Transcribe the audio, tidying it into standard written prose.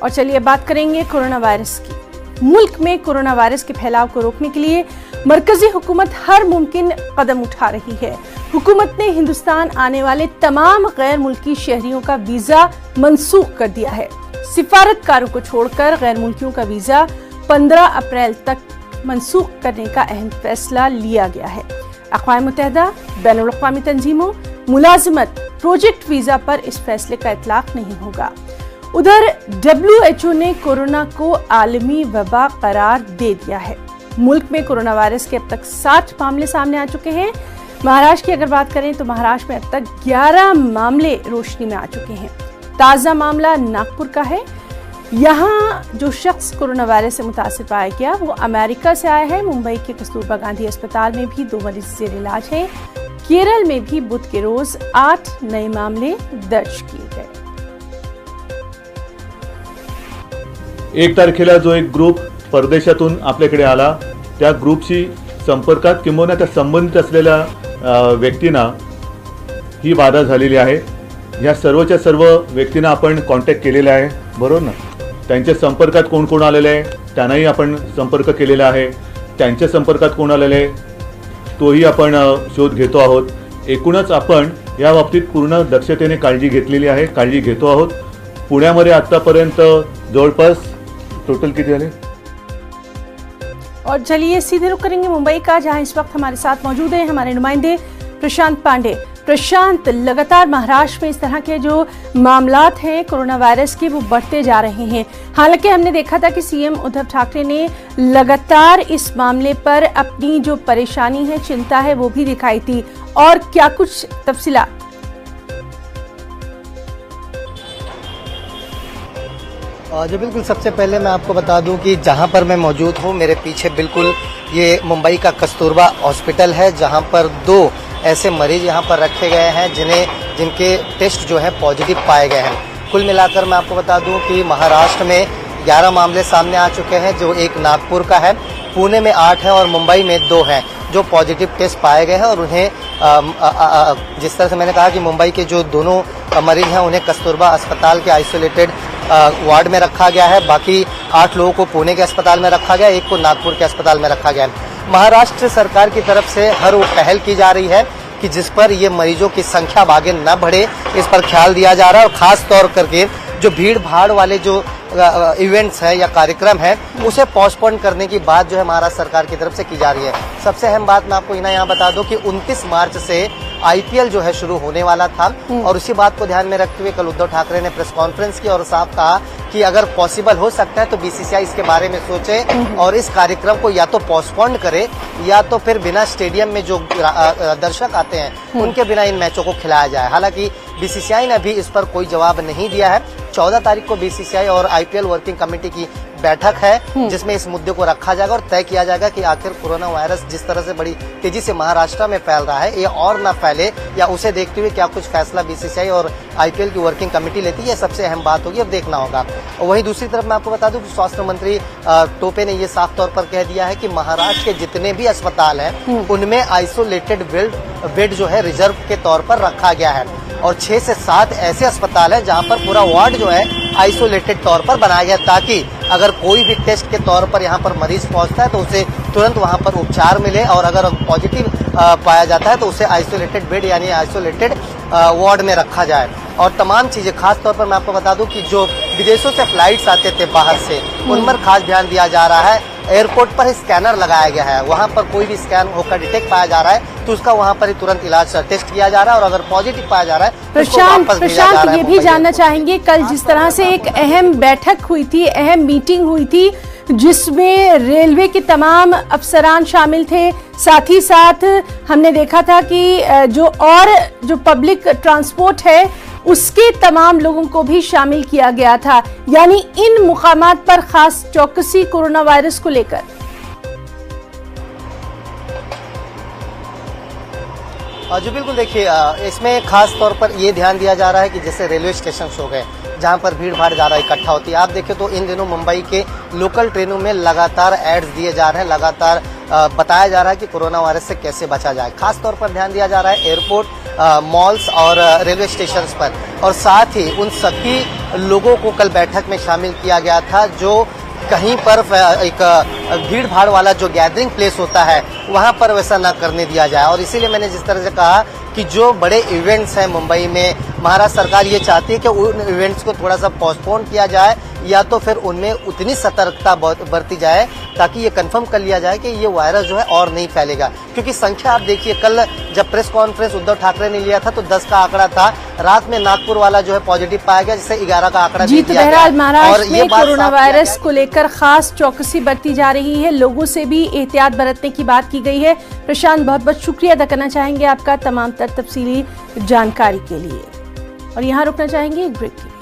और चलिए बात करेंगे कोरोना वायरस की। मुल्क में कोरोना वायरस के फैलाव को रोकने के लिए मरकजी हुकूमत हर मुमकिन कदम उठा रही है। हुकूमत ने हिंदुस्तान आने वाले तमाम गैर मुल्की शहरियों का वीजा मंसूख कर दिया है। सिफारतकारों को छोड़कर गैर मुल्कियों का वीजा 15 अप्रैल तक मंसूख करने का अहम फैसला लिया गया है। अक़वाम मुत्तहिदा, बैनुल अक़वामी तंजीमों, मुलाजिमत, प्रोजेक्ट वीजा पर इस फैसले का इतलाक नहीं होगा। उधर WHO ने कोरोना को आलमी वबा करार दे दिया है। मुल्क में कोरोना वायरस के अब तक 60 मामले सामने आ चुके हैं। महाराष्ट्र की अगर बात करें तो महाराष्ट्र में अब तक 11 मामले रोशनी में आ चुके हैं। ताज़ा मामला नागपुर का है। यहाँ जो शख्स कोरोना वायरस से मुतासिर पाया गया वो अमेरिका से आया है। मुंबई के कस्तूरबा गांधी अस्पताल में भी 2 मरीज जेर इलाज हैं। केरल में भी बुध के रोज 8 नए मामले दर्ज किए गए। 1 तारखेला जो एक ग्रुप परदेशातून आपल्याकडे आला त्या ग्रुपशी संपर्कात किंवा त्या संबंधित असलेल्या व्यक्तींना ही बाधा झालेली आहे। या सर्वच्या सर्व व्यक्तींना आपण कॉन्टॅक्ट केलेला आहे, बरोबर ना। त्यांच्या संपर्कात कोण कोण आलेले आहे त्यांनाही आपण संपर्क केलेला आहे। त्यांच्या संपर्कात कोण आलेले आहे तोही आपण शोध घेतो आहोत। एकूणच आपण या बाबतीत पूर्ण दक्षतेने काळजी घेतलेली आहे, काळजी घेतो आहोत। पुण्यामध्ये आतापर्यंत जवळपास टोटल किती झाले। और चलिए सीधे रुख करेंगे मुंबई का, जहां इस वक्त हमारे साथ मौजूद हैं हमारे नुमाइंदे प्रशांत पांडे। प्रशांत, लगातार महाराष्ट्र में इस तरह के जो मामलात हैं कोरोना वायरस के वो बढ़ते जा रहे हैं। हालांकि हमने देखा था कि सीएम उद्धव ठाकरे ने लगातार इस मामले पर अपनी जो परेशानी है, चिंता है, वो भी दिखाई थी। और क्या कुछ तफसीलात? जी बिल्कुल, सबसे पहले मैं आपको बता दूं कि जहां पर मैं मौजूद हूं मेरे पीछे बिल्कुल ये मुंबई का कस्तूरबा हॉस्पिटल है, जहां पर 2 ऐसे मरीज यहां पर रखे गए हैं जिनके टेस्ट जो है पॉजिटिव पाए गए हैं। कुल मिलाकर मैं आपको बता दूं कि महाराष्ट्र में 11 मामले सामने आ चुके हैं, जो एक नागपुर का है, पुणे में 8 है और मुंबई में 2 हैं जो पॉजिटिव टेस्ट पाए गए हैं। और उन्हें जिस तरह से मैंने कहा कि मुंबई के जो दोनों मरीज हैं उन्हें कस्तूरबा अस्पताल के आइसोलेटेड वार्ड में रखा गया है। बाकी 8 लोगों को पुणे के अस्पताल में रखा गया, 1 को नागपुर के अस्पताल में रखा गया है। महाराष्ट्र सरकार की तरफ से हर वो पहल की जा रही है कि जिस पर ये मरीजों की संख्या आगे न बढ़े, इस पर ख्याल दिया जा रहा है। और खास तौर करके जो भीड़ भाड़ वाले जो इवेंट्स है या कार्यक्रम है उसे पोस्टपोन करने की बात जो है महाराष्ट्र सरकार की तरफ से की जा रही है। सबसे अहम बात मैं आपको यहाँ बता दूं कि 29 मार्च से IPL जो है शुरू होने वाला था और उसी बात को ध्यान में रखते हुए कल उद्धव ठाकरे ने प्रेस कॉन्फ्रेंस की और साफ कहा कि अगर पॉसिबल हो सकता है तो BCCI इसके बारे में सोचे और इस कार्यक्रम को या तो पोस्टपोन करे या तो फिर बिना स्टेडियम में जो दर्शक आते हैं उनके बिना इन मैचों को खिलाया जाए। हालांकि BCCI ने अभी इस पर कोई जवाब नहीं दिया है। 14 तारीख को BCCI और IPL वर्किंग कमेटी की बैठक है जिसमें इस मुद्दे को रखा जाएगा और तय किया जाएगा कि आखिर कोरोना वायरस जिस तरह से बड़ी तेजी से महाराष्ट्र में फैल रहा है ये और ना फैले, या उसे देखते हुए क्या कुछ फैसला BCCI और IPL की वर्किंग कमेटी लेती है, ये सबसे अहम बात होगी, अब देखना होगा। और वहीं दूसरी तरफ मैं आपको बता दूं कि स्वास्थ्य मंत्री टोपे ने ये साफ तौर पर कह दिया है कि महाराष्ट्र के जितने भी अस्पताल हैं उनमें आइसोलेटेड बेड जो है रिजर्व के तौर पर रखा गया है और 6 से 7 ऐसे अस्पताल हैं जहां पर पूरा वार्ड जो है आइसोलेटेड तौर पर बनाया गया, ताकि अगर कोई भी टेस्ट के तौर पर यहां पर मरीज पहुंचता है तो उसे तुरंत वहां पर उपचार मिले और अगर पॉजिटिव पाया जाता है तो उसे आइसोलेटेड बेड यानी आइसोलेटेड वार्ड में रखा जाए। और तमाम चीजें, खास तौर पर मैं आपको बता दूं कि जो विदेशों से फ्लाइट्स आते थे बाहर से उन पर खास ध्यान दिया जा रहा है। एयरपोर्ट पर स्कैनर लगाया गया है, वहां पर कोई भी स्कैन होकर डिटेक्ट पाया जा रहा है तो उसका वहां पर ही तुरंत इलाज टेस्ट किया जा रहा है और अगर पॉजिटिव पाया जा रहा है प्रशांत ये भी जानना चाहेंगे, कल जिस तरह से एक अहम बैठक हुई थी, अहम मीटिंग हुई थी जिसमें रेलवे के तमाम अफसरान शामिल थे, साथ ही साथ हमने देखा था कि जो पब्लिक ट्रांसपोर्ट है उसके तमाम लोगों को भी शामिल किया गया था, यानी इन मुकामात पर खास चौकसी कोरोना वायरस को लेकर। जी बिल्कुल, देखिए इसमें खास तौर पर ये ध्यान दिया जा रहा है कि जैसे रेलवे स्टेशन हो गए जहां पर भीड़ भाड़ ज़्यादा इकट्ठा होती है। आप देखें तो इन दिनों मुंबई के लोकल ट्रेनों में लगातार एड्स दिए जा रहे हैं, लगातार बताया जा रहा है कि कोरोना वायरस से कैसे बचा जाए। खास तौर पर ध्यान दिया जा रहा है एयरपोर्ट, मॉल्स और रेलवे स्टेशन पर, और साथ ही उन सभी लोगों को कल बैठक में शामिल किया गया था, जो कहीं पर एक भीड़ भाड़ वाला जो गैदरिंग प्लेस होता है वहां पर वैसा ना करने दिया जाए। और इसीलिए मैंने जिस तरह से कहा कि जो बड़े इवेंट्स हैं मुंबई में, महाराष्ट्र सरकार ये चाहती है कि उन इवेंट्स को थोड़ा सा पोस्टपोन किया जाए या तो फिर उनमें उतनी सतर्कता बरती जाए ताकि ये कंफर्म कर लिया जाए कि ये वायरस जो है और नहीं फैलेगा। क्योंकि संख्या आप देखिए, कल जब प्रेस कॉन्फ्रेंस उद्धव ठाकरे ने लिया था तो 10 का आंकड़ा था, रात में नागपुर वाला जो है पॉजिटिव पाया गया, जिससे 11 का आंकड़ा जी। तो बहरहाल महाराष्ट्र में कोरोना वायरस को लेकर खास चौकसी बरती जा रही है, लोगों से भी एहतियात बरतने की बात की गई है। प्रशांत, बहुत बहुत शुक्रिया अदा करना चाहेंगे आपका तमाम तफसीली जानकारी के लिए, और यहाँ रुकना चाहेंगे एक ब्रेक के लिए।